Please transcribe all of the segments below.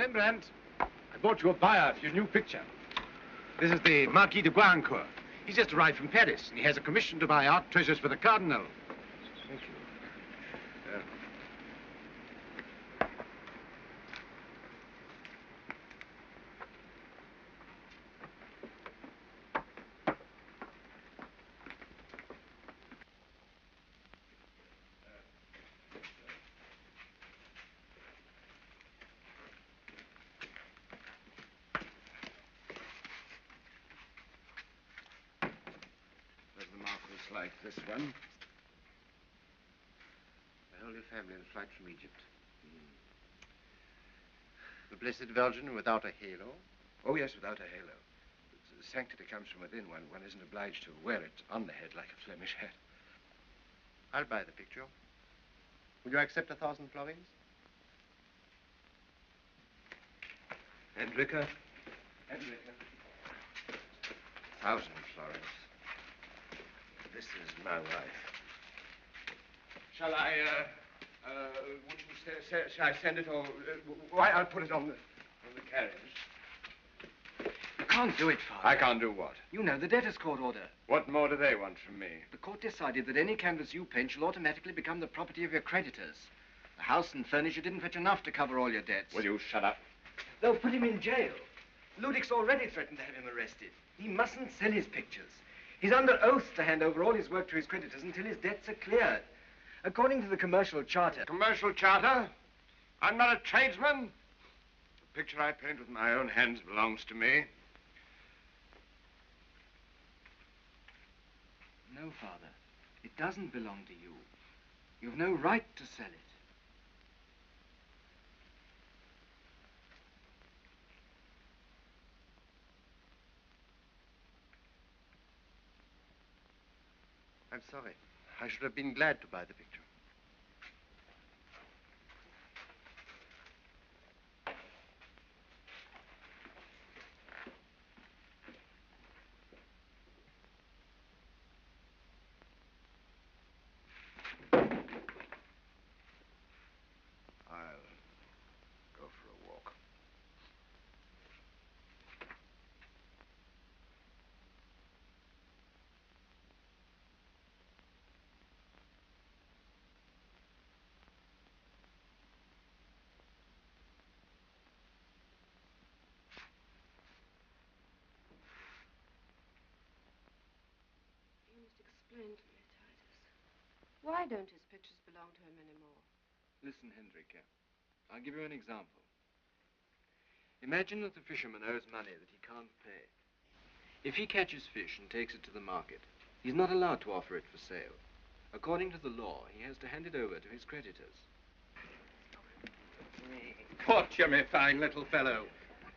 Rembrandt, I bought you a buyer for your new picture. This is the Marquis de Guancourt. He's just arrived from Paris, and he has a commission to buy art treasures for the Cardinal. Thank you. Like this one. The Holy Family in flight from Egypt. The Blessed Virgin without a halo? Oh, yes, without a halo. The sanctity comes from within. One isn't obliged to wear it on the head like a Flemish hat. I'll buy the picture. Will you accept 1,000 florins? Hendrika? 1,000 florins. This is my wife. Shall I, shall I send it or, why, I'll put it on the carriage. You can't do it, Father. I can't do what? You know the debtors' court order. What more do they want from me? The court decided that any canvas you paint shall automatically become the property of your creditors. The house and furniture didn't fetch enough to cover all your debts. Will you shut up? They'll put him in jail. Ludwig's already threatened to have him arrested. He mustn't sell his pictures. He's under oath to hand over all his work to his creditors until his debts are cleared. According to the commercial charter... Commercial charter? I'm not a tradesman. The picture I paint with my own hands belongs to me. No, Father. It doesn't belong to you. You've no right to sell it. I'm sorry. I should have been glad to buy the picture. I'll go for a walk. Explain to me, Titus. Why don't his pictures belong to him anymore? Listen, Hendrika. I'll give you an example. Imagine that the fisherman owes money that he can't pay. If he catches fish and takes it to the market, he's not allowed to offer it for sale. According to the law, he has to hand it over to his creditors. Watch me, fine little fellow.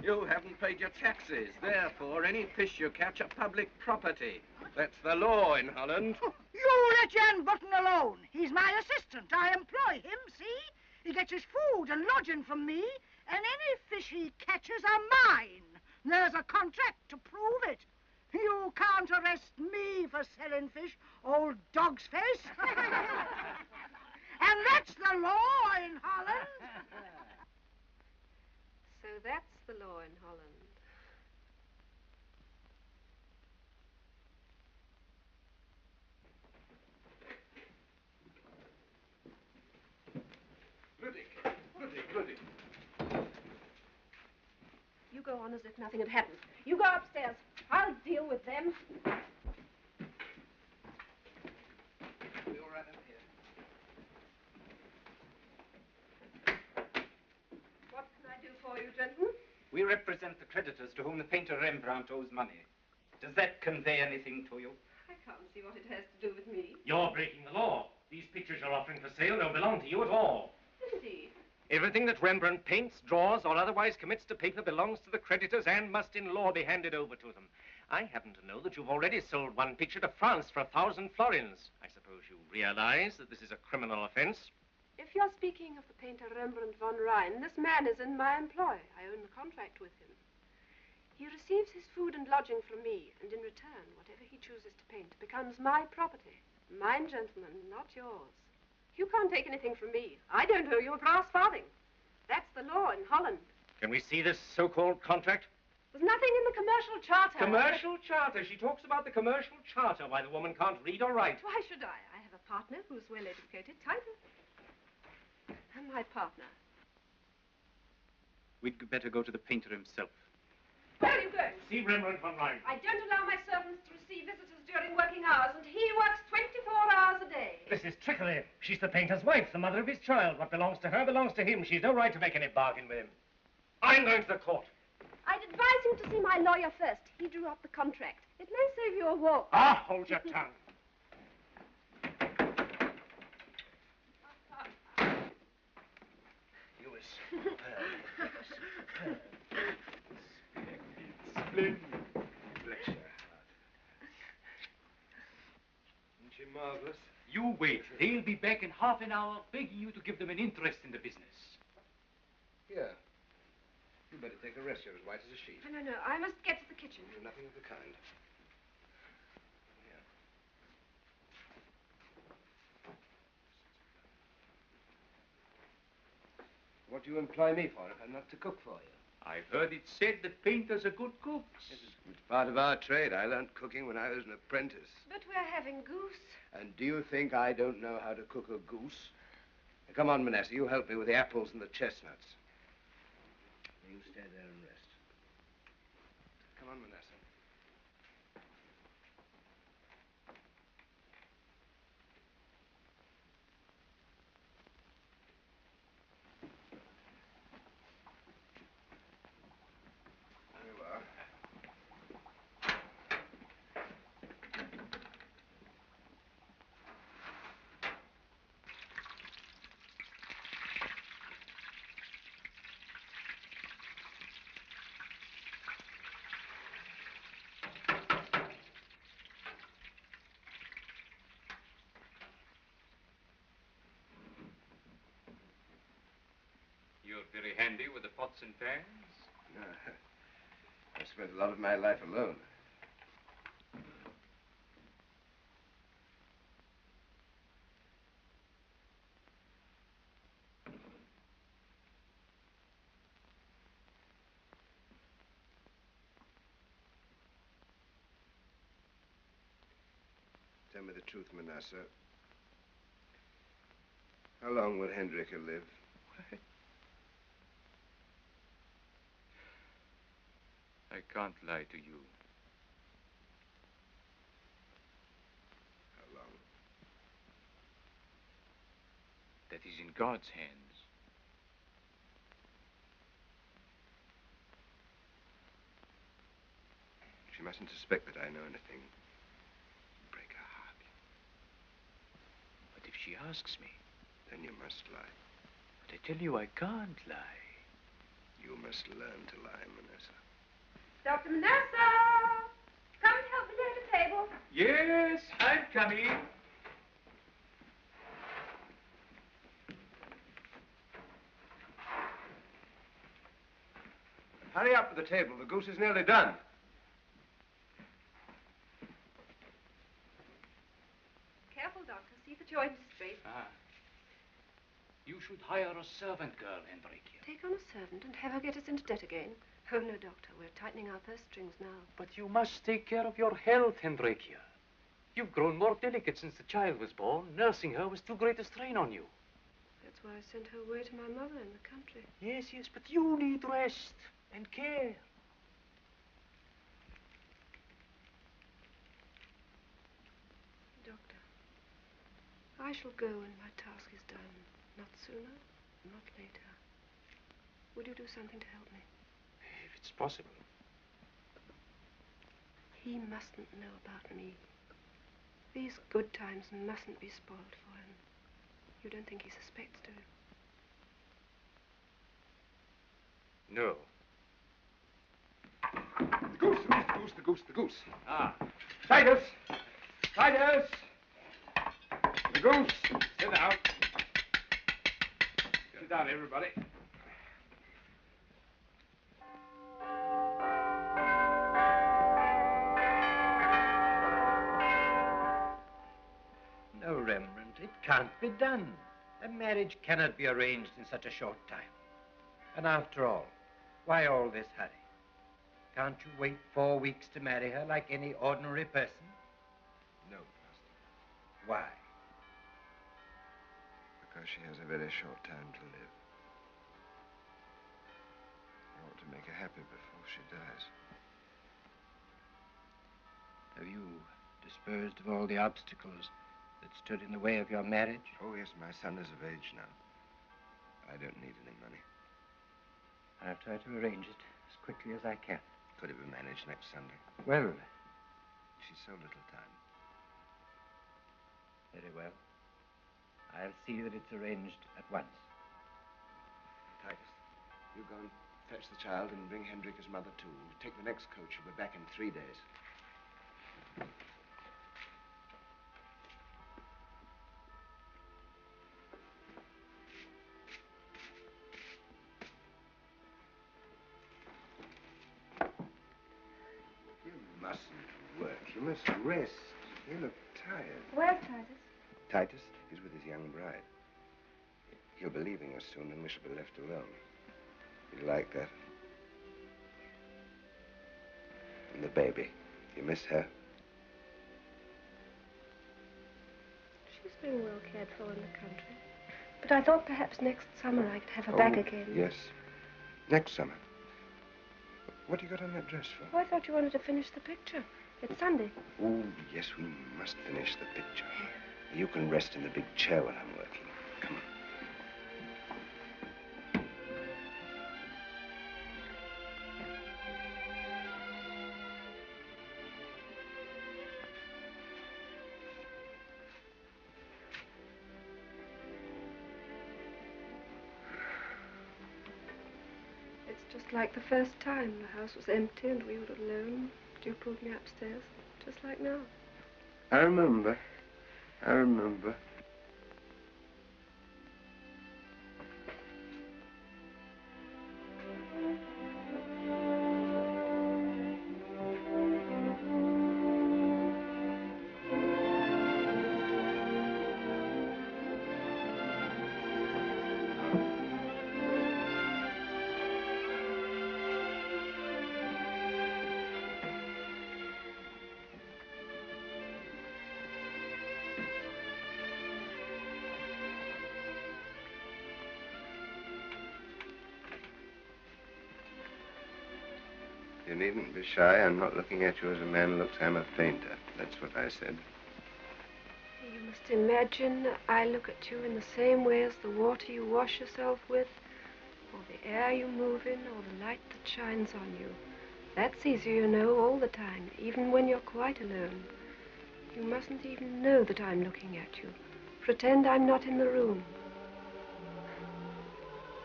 You haven't paid your taxes. Therefore, any fish you catch are public property. That's the law in Holland. You let Jan Button alone. He's my assistant. I employ him, see? He gets his food and lodging from me, and any fish he catches are mine. There's a contract to prove it. You can't arrest me for selling fish, old dog's face. And that's the law in Holland. So that's the law in Holland. Ludwig. You go on as if nothing had happened. You go upstairs. I'll deal with them. We'll run in here. What can I do for you, gentlemen? We represent the creditors to whom the painter Rembrandt owes money. Does that convey anything to you? I can't see what it has to do with me. You're breaking the law. These pictures you're offering for sale don't belong to you at all. Indeed. Everything that Rembrandt paints, draws, or otherwise commits to paper belongs to the creditors and must in law be handed over to them. I happen to know that you've already sold one picture to France for 1,000 florins. I suppose you realize that this is a criminal offense? If you're speaking of the painter Rembrandt von Rijn, this man is in my employ. I own the contract with him. He receives his food and lodging from me, and in return, whatever he chooses to paint becomes my property. Mine, gentlemen, not yours. You can't take anything from me. I don't owe you a brass farthing. That's the law in Holland. Can we see this so-called contract? There's nothing in the commercial charter. Commercial charter. She talks about the commercial charter. Why, the woman can't read or write. Why should I? I have a partner who's well educated, title. And my partner. We'd better go to the painter himself. Where are you going? See Rembrandt von Rijn. I don't allow my servants to receive visitors during working hours, and he works 24 hours a day. This is trickery. She's the painter's wife, the mother of his child. What belongs to her belongs to him. She's no right to make any bargain with him. I'm going to the court. I'd advise him to see my lawyer first. He drew up the contract. It may save you a walk. Ah, hold your tongue. You were superb. Superb. Splendid. Bless your heart. Isn't she marvelous? You wait. They'll be back in half an hour begging you to give them an interest in the business. Here. You better take a rest. You're as white as a sheet. No. I must get to the kitchen. Nothing of the kind. Here. What do you employ me for if I'm not to cook for you? I've heard it said that painters are good cooks. It's part of our trade. I learned cooking when I was an apprentice. But we're having goose. And do you think I don't know how to cook a goose? Now, come on, Manasseh. You help me with the apples and the chestnuts. You stay there and rest. Come on, Manasseh. There you are. You're very handy with the pots and pans. I spent a lot of my life alone. Tell me the truth, Manasseh. How long will Hendrika live? I can't lie to you. How long? That is in God's hands. She mustn't suspect that I know anything. Break her heart. But if she asks me, Then you must lie. but I tell you I can't lie. You must learn to lie, Manasseh. Dr. Manasseh! Come and help me lay the table. Yes, I'm coming. Hurry up with the table. The goose is nearly done. Careful, Doctor. See that your end is straight. Ah. You should hire a servant girl, Hendrika. Take on a servant and have her get us into debt again. Oh, no, Doctor. We're tightening our purse strings now. But you must take care of your health, Hendrika. You've grown more delicate since the child was born. Nursing her was too great a strain on you. That's why I sent her away to my mother in the country. Yes, but you need rest and care. Doctor, I shall go when my task is done. Not sooner, not later. Would you do something to help me? If it's possible. He mustn't know about me. These good times mustn't be spoiled for him. You don't think he suspects, do you? No. The goose. Ah. Siders! Siders! The goose! Sit down. Sit down, everybody. No, Rembrandt, it can't be done. A marriage cannot be arranged in such a short time. And after all, Why all this hurry? Can't you wait 4 weeks to marry her like any ordinary person? No, Pastor. Why? Because she has a very short time to live. I want to make her happy before she dies. Have you disposed of all the obstacles that stood in the way of your marriage? Oh, yes, my son is of age now. I don't need any money. I'll try to arrange it as quickly as I can. Could it be managed next Sunday? Well, She's so little time. very well. I'll see that it's arranged at once. Titus, you go and fetch the child and bring Hendrika's mother too. Take the next coach. She'll be back in 3 days. You mustn't work. You must rest. You look tired. Where's Titus? Titus is with his young bride. He'll be leaving us soon, and we shall be left alone. You like that? And the baby. You miss her? She's being well cared for in the country. But I thought perhaps next summer I could have her back again. Yes. Next summer. What have you got on that dress for? Oh, I thought you wanted to finish the picture. It's Sunday. Oh, yes, we must finish the picture. You can rest in the big chair while I'm working. Come on. It's just like the first time. The house was empty and we were alone. You pulled me upstairs, just like now. I remember. I remember. You needn't be shy. I'm not looking at you as a man looks. I'm a painter. That's what I said. You must imagine I look at you in the same way as the water you wash yourself with, or the air you move in, or the light that shines on you. That's easier, you know, all the time, even when you're quite alone. You mustn't even know that I'm looking at you. Pretend I'm not in the room.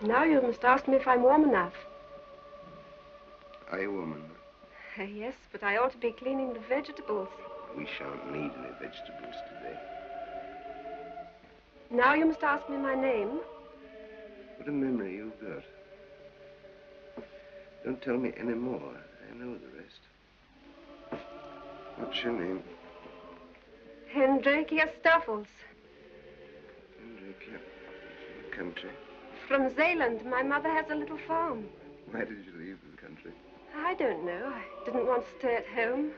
Now you must ask me if I'm warm enough. Are you a woman? Yes, but I ought to be cleaning the vegetables. We shan't need any vegetables today. Now you must ask me my name. What a memory you've got. Don't tell me any more. I know the rest. What's your name? Hendrika Stoffels. Hendrika. From the country. From Zeeland. My mother has a little farm. Why did you leave the country? I don't know. I didn't want to stay at home.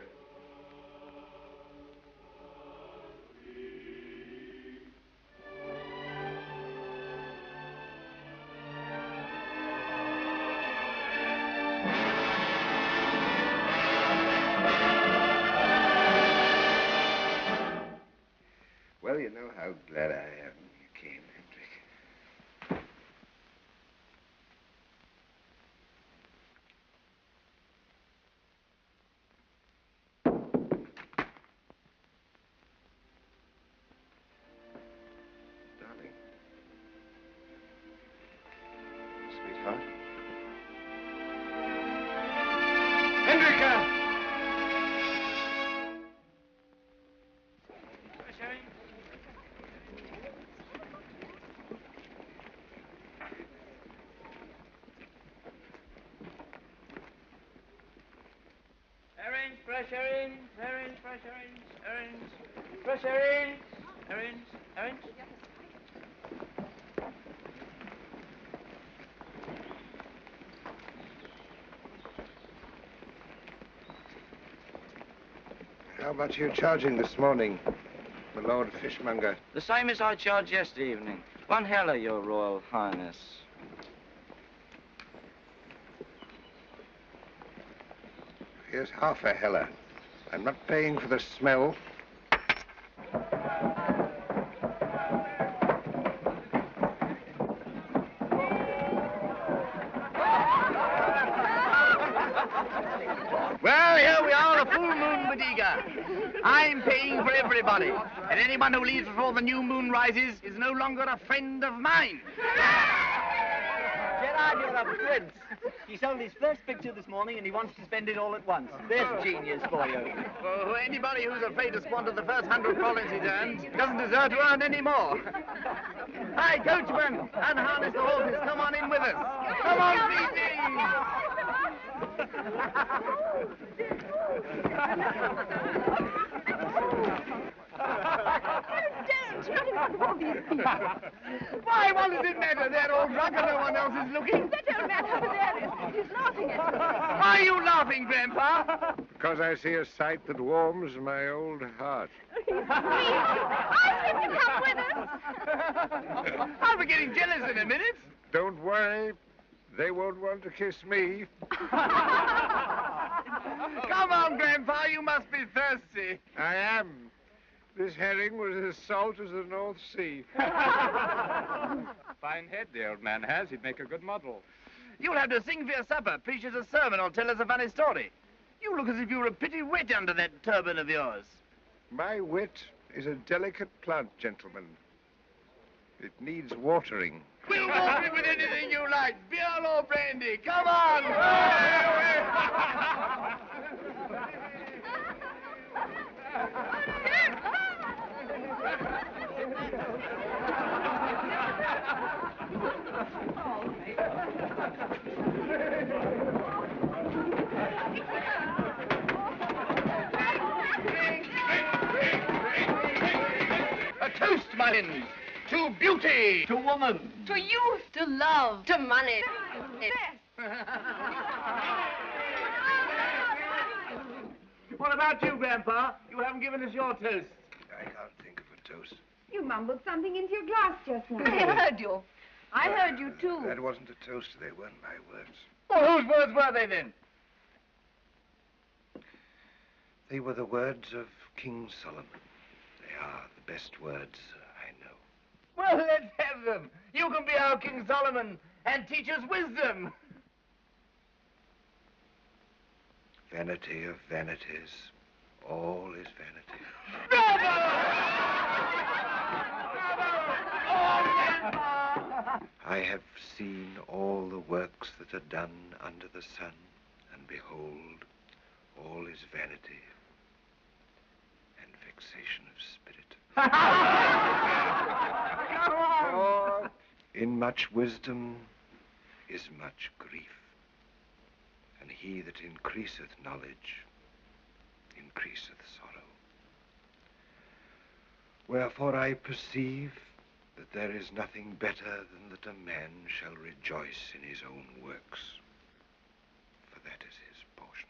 Well, you know how glad I am you came, Hendrik. Darling. Sweetheart. Hendrika! Orange, fresh orange, orange, fresh orange, orange, fresh orange, orange, orange. How much are you charging this morning, the Lord Fishmonger? The same as I charged yesterday evening. 1 heller, Your Royal Highness. Here's half a heller. I'm not paying for the smell. Well, here we are, a full moon bodega. I'm paying for everybody. And anyone who leaves before the new moon rises is no longer a friend of mine. Gerard, you're a prince. He sold his first picture this morning and he wants to spend it all at once. There's genius for you. For anybody who's afraid to squander the first 100 florins he earns doesn't deserve to earn any more. Hi, coachman, unharness the horses. Come on in with us. Come on, Phoebe. Not in front of all these people. Why, what does it matter? They're all drunk and no one else is looking. That old man over there is laughing at me. Why are you laughing, Grandpa? Because I see a sight that warms my old heart. Please, ask him to come with us. I'll be getting jealous in a minute. Don't worry. They won't want to kiss me. Come on, Grandpa, you must be thirsty. I am. This herring was as salt as the North Sea. Fine head the old man has. He'd make a good model. You'll have to sing for your supper, preach us a sermon, or tell us a funny story. You look as if you were a pretty wet under that turban of yours. My wit is a delicate plant, gentlemen. It needs watering. We'll water it with anything you like, beer or brandy. Come on! A toast, Mullins, to beauty, to woman. To youth, to love, to money. What about you, Grandpa? You haven't given us your toast. I can't think of a toast. You mumbled something into your glass just now. I heard you. I heard you, too. That wasn't a toast. They weren't my words. Well, whose words were they, then? They were the words of King Solomon. They are the best words I know. Well, let's have them. You can be our King Solomon and teach us wisdom. Vanity of vanities, all is vanity. Bravo! I have seen all the works that are done under the sun, and behold, all is vanity and vexation of spirit. Come on! For in much wisdom is much grief, and he that increaseth knowledge increaseth sorrow. Wherefore I perceive that there is nothing better than that a man shall rejoice in his own works, for that is his portion.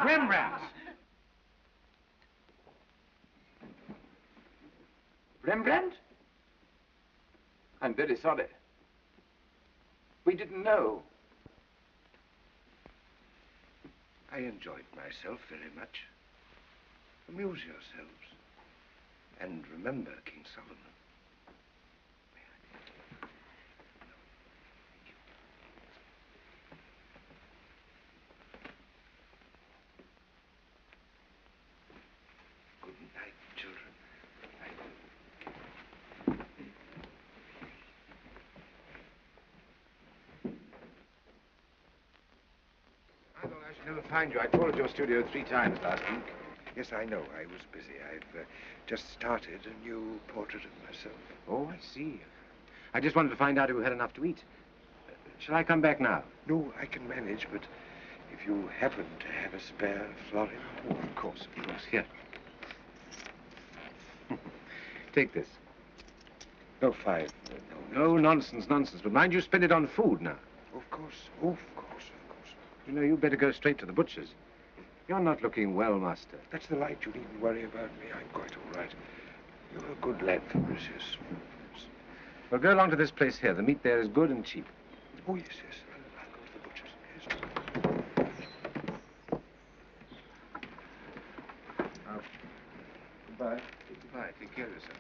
Rembrandt. Rembrandt? I'm very sorry. We didn't know. I enjoyed myself very much. Amuse yourselves. And remember King Solomon. Good night, children. I thought I should never find you. I called at your studio 3 times last week. Yes, I know. I was busy. I've just started a new portrait of myself. Oh, I see. I just wanted to find out if you had enough to eat. Shall I come back now? No, I can manage, but if you happen to have a spare florin. Oh, of course, Here. Take this. No, 5. No, nonsense, nonsense. But mind you spend it on food now. Of course, of course. You know, you better go straight to the butcher's. You're not looking well, master. That's the light. You needn't worry about me. I'm quite all right. You're a good lad, Fabricius. Well, go along to this place here. The meat there is good and cheap. Oh, yes. I'll go to the butcher's. Yes. Goodbye. Goodbye. Take care of yourself.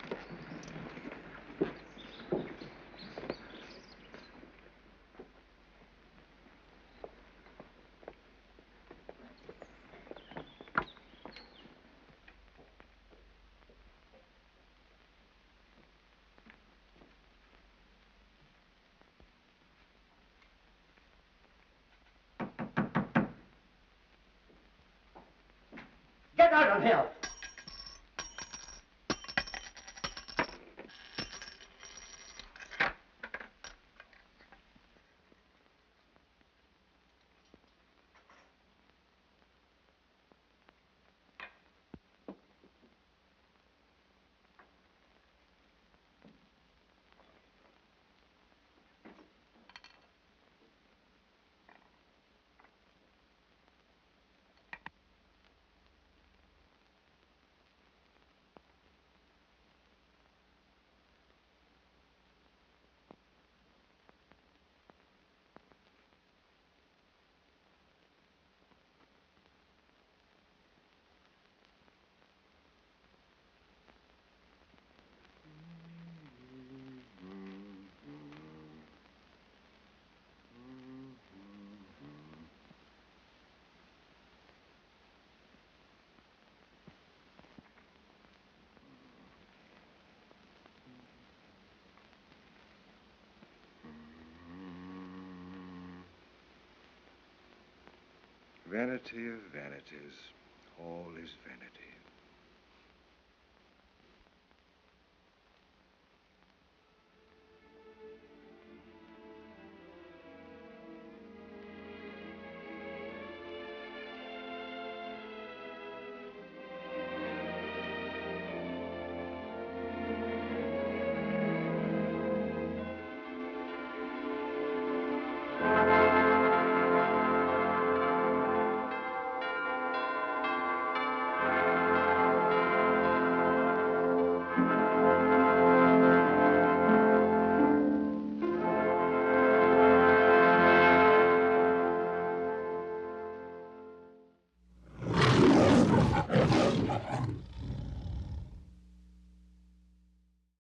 Get out of here! Vanity of vanities, all is vanity.